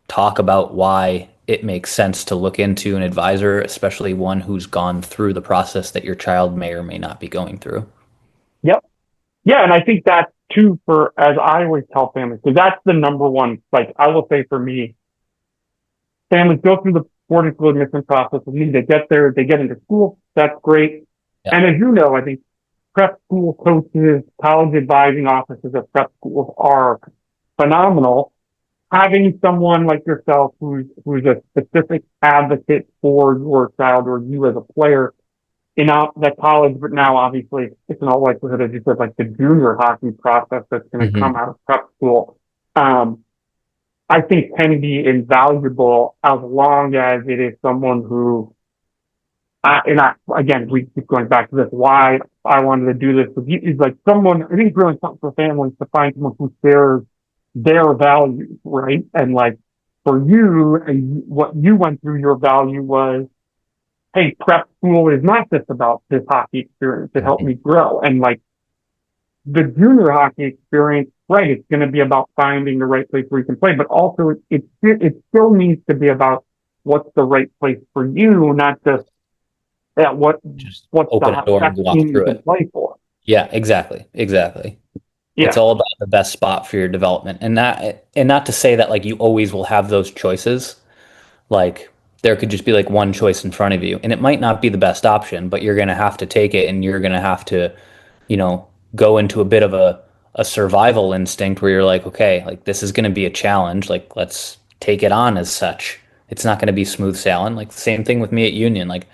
talk about why it makes sense to look into an advisor, especially one who's gone through the process that your child may or may not be going through. Yep. Yeah. And I think that too, as I always tell families, because that's the number one, like, I will say for me, families go through the boarding school admission process with me. They get there, they get into school. That's great. Yeah. And as you know, I think prep school coaches, college advising offices at prep schools are phenomenal. Having someone like yourself who's a specific advocate for your child or you as a player in the college, but now obviously it's in all likelihood, as you said, like the junior hockey process that's going to come Hmm. out of prep school. I think can be invaluable as long as it is someone who, again, we keep going back to this, why I wanted to do this with you is like someone, I think it's really important for families to find someone who shares their values, right? And like for you, and what you went through, your value was, hey, prep school is not just about this hockey experience. It helped Hmm. me grow. And like the junior hockey experience, right? It's going to be about finding the right place where you can play, but also it still needs to be about what's the right place for you, not just at Just what's open a the door and best walk team you through can it. play for. Yeah, exactly. It's Yeah, all about the best spot for your development. And not to say that like you always will have those choices. Like there could just be like one choice in front of you and it might not be the best option, but you're going to have to take it and you're going to have to, you know, go into a bit of a survival instinct where you're like, okay, like this is going to be a challenge. Like let's take it on as such. It's not going to be smooth sailing. Like the same thing with me at Union. Like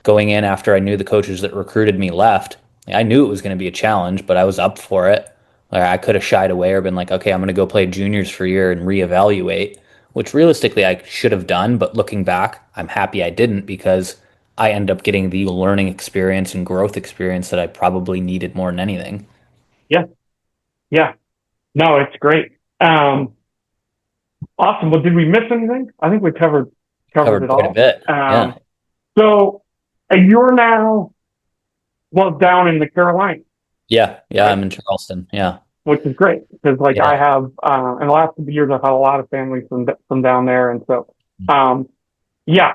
going in after I knew the coaches that recruited me left, I knew it was going to be a challenge, but I was up for it. Like I could have shied away or been like, okay, I'm going to go play juniors for a year and reevaluate, which realistically I should have done. But looking back, I'm happy I didn't because I end up getting the learning experience and growth experience that I probably needed more than anything. yeah, yeah. No, it's great. Awesome. Well, did we miss anything? I think we covered Covered it quite a all. bit. Yeah. Um, so you're now down in the Carolinas, Yeah. Yeah. right? I'm in Charleston. Yeah. Which is great because like I Yeah. have in the last couple of years I've had a lot of families from down there, and so um, yeah,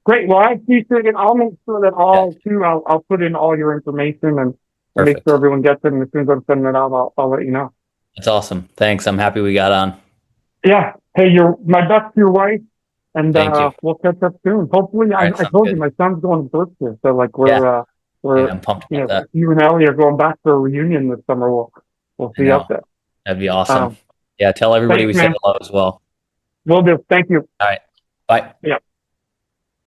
great. Well, I appreciate it. I'll make sure that Yeah. I'll put in all your information and make sure Perfect. everyone gets it. And as soon as I'm sending it out, I'll let you know. That's awesome. Thanks. I'm happy we got on. Yeah. Hey, you're my best to your wife, and Thank you. we'll catch up soon. Hopefully, All right. I Sounds told you good. my son's going to Berkshire, so like Yeah. we're Yeah. I'm pumped you about know that. you and Ellie are going back for a reunion this summer. We'll I see you up know. there. That'd be awesome. Um, Yeah, tell everybody thanks, we said man. hello as well. Will do. Thank you. All right. Bye. Yeah.